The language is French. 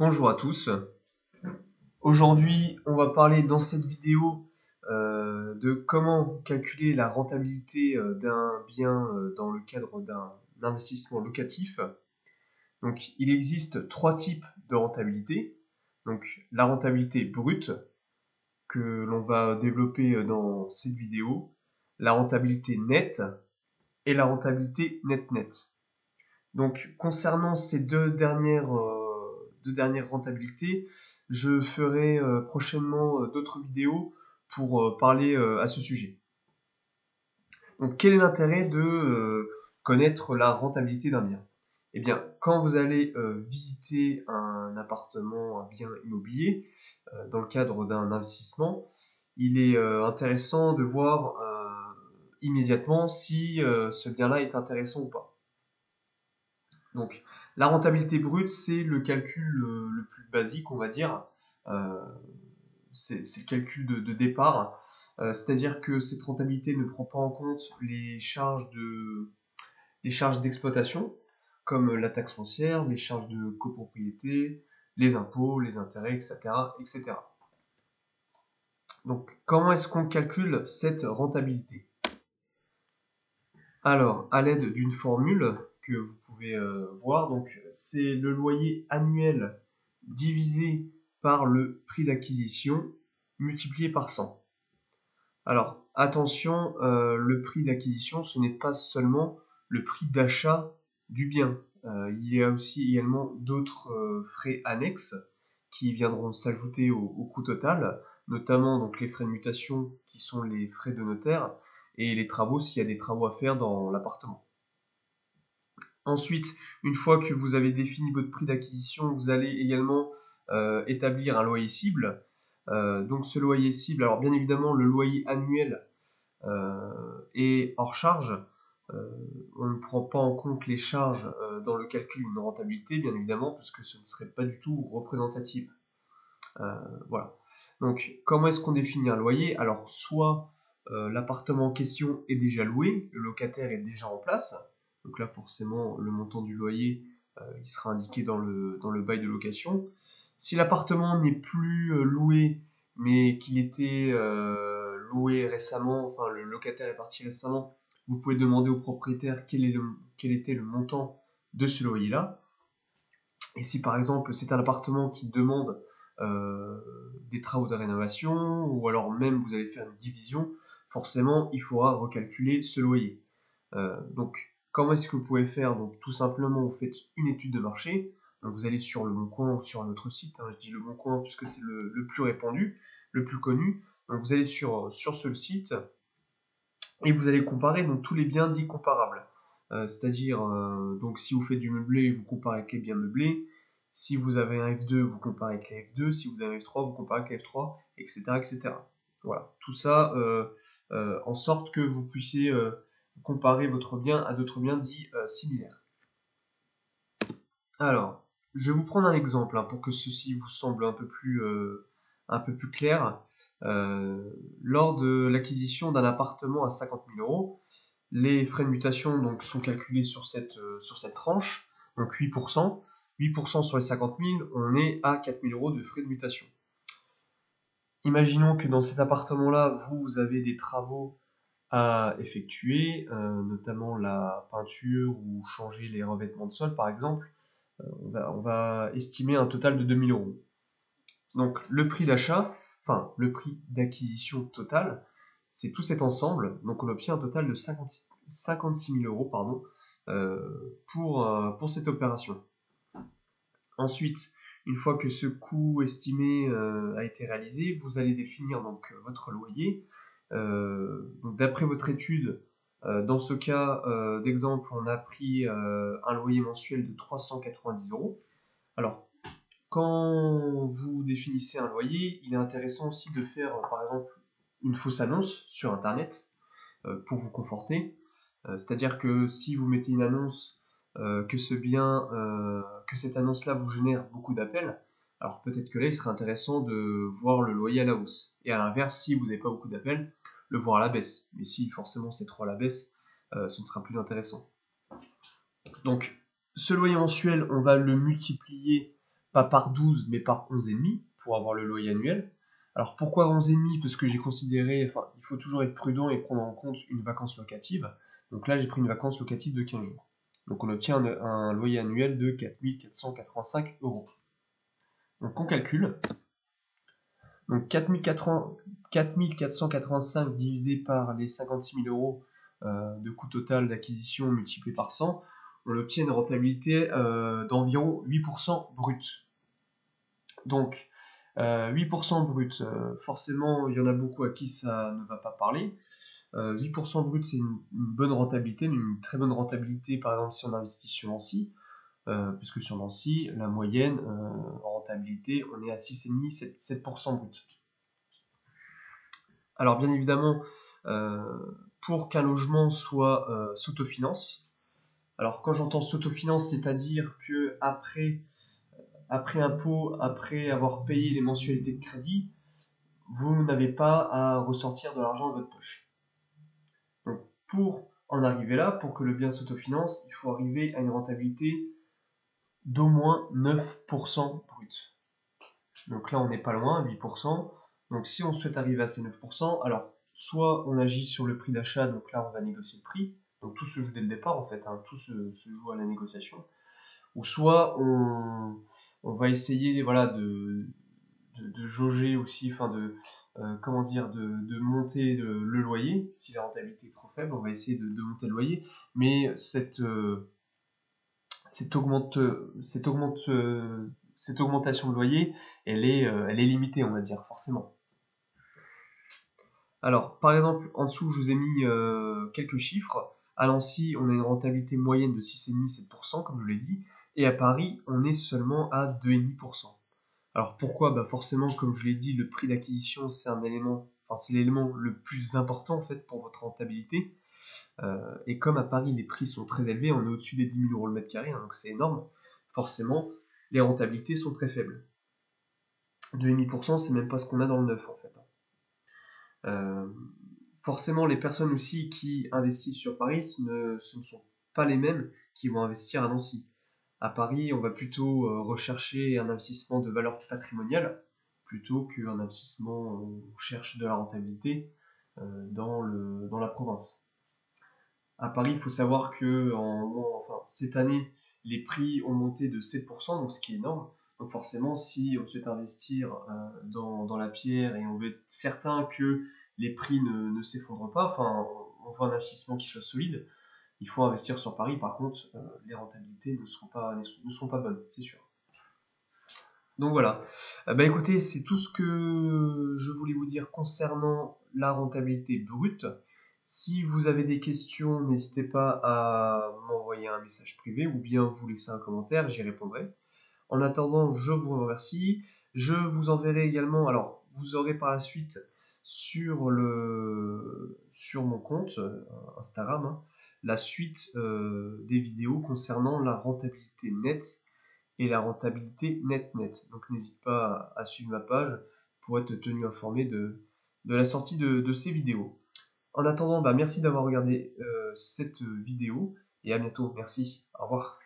Bonjour à tous. Aujourd'hui, on va parler dans cette vidéo de comment calculer la rentabilité d'un bien dans le cadre d'un investissement locatif. Donc, il existe trois types de rentabilité. Donc, la rentabilité brute que l'on va développer dans cette vidéo, la rentabilité nette et la rentabilité net-net. Donc, concernant ces deux dernières rentabilités, je ferai prochainement d'autres vidéos pour parler à ce sujet. Donc, quel est l'intérêt de connaître la rentabilité d'un bien? Eh bien, quand vous allez visiter un appartement, un bien immobilier, dans le cadre d'un investissement, il est intéressant de voir immédiatement si ce bien-là est intéressant ou pas. Donc, la rentabilité brute, c'est le calcul le plus basique, on va dire. Euh, c'est le calcul de départ. C'est-à-dire que cette rentabilité ne prend pas en compte les charges d'exploitation, comme la taxe foncière, les charges de copropriété, les impôts, les intérêts, etc., etc. Donc, comment est-ce qu'on calcule cette rentabilité? Alors, à l'aide d'une formule que vous pouvez voir, donc c'est le loyer annuel divisé par le prix d'acquisition multiplié par 100. Alors, attention, le prix d'acquisition, ce n'est pas seulement le prix d'achat du bien. Il y a aussi également d'autres frais annexes qui viendront s'ajouter au coût total, notamment donc les frais de mutation qui sont les frais de notaire et les travaux s'il y a des travaux à faire dans l'appartement. Ensuite, une fois que vous avez défini votre prix d'acquisition, vous allez également établir un loyer cible. Donc ce loyer cible, alors bien évidemment le loyer annuel est hors charge. Euh, on ne prend pas en compte les charges dans le calcul d'une rentabilité, bien évidemment, parce que ce ne serait pas du tout représentatif. Voilà. Donc comment est-ce qu'on définit un loyer? Alors soit l'appartement en question est déjà loué, le locataire est déjà en place, donc là forcément le montant du loyer il sera indiqué dans le bail de location. Si l'appartement n'est plus loué, mais qu'il était loué récemment, enfin le locataire est parti récemment, vous pouvez demander au propriétaire quel était le montant de ce loyer-là. Et si par exemple c'est un appartement qui demande euh, des travaux de rénovation, ou alors même vous allez faire une division, forcément il faudra recalculer ce loyer. Donc comment est-ce que vous pouvez faire? Donc tout simplement vous faites une étude de marché, donc vous allez sur le Bon Coin ou sur notre site, hein, je dis le Bon Coin puisque c'est le plus répandu, le plus connu, donc vous allez sur ce site et vous allez comparer donc tous les biens dits comparables. C'est-à-dire, donc si vous faites du meublé, vous comparez avec les biens meublés. Si vous avez un F2, vous comparez avec les F2. Si vous avez un F3, vous comparez avec les F3, etc., etc. Voilà, tout ça en sorte que vous puissiez comparer votre bien à d'autres biens dits similaires. Alors, je vais vous prendre un exemple hein, pour que ceci vous semble un peu plus clair. Lors de l'acquisition d'un appartement à 50 000 euros, les frais de mutation donc, sont calculés sur cette tranche, donc 8%. 8% sur les 50 000, on est à 4 000 euros de frais de mutation. Imaginons que dans cet appartement-là, vous avez des travaux à effectuer, notamment la peinture ou changer les revêtements de sol par exemple. On va estimer un total de 2 000 euros. Donc le prix d'achat, enfin le prix d'acquisition total, c'est tout cet ensemble. Donc on obtient un total de 56 000 euros pardon, pour cette opération. Ensuite, une fois que ce coût estimé a été réalisé, vous allez définir donc votre loyer. Donc d'après votre étude, dans ce cas d'exemple, on a pris un loyer mensuel de 390 euros. Alors, quand vous définissez un loyer, il est intéressant aussi de faire, par exemple, une fausse annonce sur Internet pour vous conforter. C'est-à-dire que si vous mettez une annonce, que cette annonce-là vous génère beaucoup d'appels, alors peut-être que là, il serait intéressant de voir le loyer à la hausse. Et à l'inverse, si vous n'avez pas beaucoup d'appels, le voir à la baisse. Mais si forcément c'est trop à la baisse, ce ne sera plus intéressant. Donc, ce loyer mensuel, on va le multiplier pas par 12, mais par 11,5 pour avoir le loyer annuel. Alors pourquoi 11,5? Parce que j'ai considéré, enfin, il faut toujours être prudent et prendre en compte une vacance locative. Donc là, j'ai pris une vacance locative de 15 jours. Donc on obtient un loyer annuel de 4 485 euros. Donc on calcule. Donc 4 485 divisé par les 56 000 euros de coût total d'acquisition multiplié par 100, on obtient une rentabilité d'environ 8% brut. Donc 8% brut, forcément il y en a beaucoup à qui ça ne va pas parler. 8% brut, c'est une bonne rentabilité, une très bonne rentabilité par exemple si on investit sur Nancy, puisque sur Nancy, la moyenne en rentabilité, on est à 6,5, 7% brut. Alors bien évidemment, pour qu'un logement soit s'autofinance, alors quand j'entends s'autofinance, c'est-à-dire que après impôt, après avoir payé les mensualités de crédit, vous n'avez pas à ressortir de l'argent de votre poche. Donc pour en arriver là, pour que le bien s'autofinance, il faut arriver à une rentabilité d'au moins 9% brut. Donc là, on n'est pas loin, 8%. Donc si on souhaite arriver à ces 9%, alors soit on agit sur le prix d'achat, donc là on va négocier le prix, donc tout se joue dès le départ en fait, tout se joue à la négociation, ou soit on va essayer voilà, de jauger aussi, enfin comment dire, de monter le loyer. Si la rentabilité est trop faible, on va essayer de monter le loyer, mais cette augmentation de loyer, elle est limitée, on va dire, forcément. Alors, par exemple, en dessous, je vous ai mis quelques chiffres. À Nancy, on a une rentabilité moyenne de 6,5-7%, comme je l'ai dit, et à Paris, on est seulement à 2,5%. Alors pourquoi? Bah forcément, comme je l'ai dit, le prix d'acquisition, c'est un élément, enfin c'est l'élément le plus important en fait pour votre rentabilité. Et comme à Paris, les prix sont très élevés, on est au-dessus des 10 000 euros le mètre carré, donc c'est énorme. Forcément, les rentabilités sont très faibles. 2,5%, c'est même pas ce qu'on a dans le neuf en fait. Euh, Forcément, les personnes aussi qui investissent sur Paris, ce ne sont pas les mêmes qui vont investir à Nancy. À Paris, on va plutôt rechercher un investissement de valeur patrimoniale plutôt qu'un investissement où on cherche de la rentabilité dans la province. À Paris, il faut savoir que cette année, les prix ont monté de 7%, donc ce qui est énorme. Donc forcément, si on souhaite investir dans la pierre et on veut être certain que les prix ne s'effondrent pas, enfin, on veut un investissement qui soit solide, il faut investir sur Paris. Par contre, les rentabilités ne seront pas bonnes, c'est sûr. Donc voilà. Bah écoutez, c'est tout ce que je voulais vous dire concernant la rentabilité brute. Si vous avez des questions, n'hésitez pas à m'envoyer un message privé ou bien vous laisser un commentaire, j'y répondrai. En attendant, je vous remercie. Je vous enverrai également, alors vous aurez par la suite sur mon compte Instagram la suite des vidéos concernant la rentabilité nette et la rentabilité net. Donc n'hésite pas à suivre ma page pour être tenu informé de la sortie de ces vidéos. En attendant, bah, merci d'avoir regardé cette vidéo et à bientôt. Merci. Au revoir.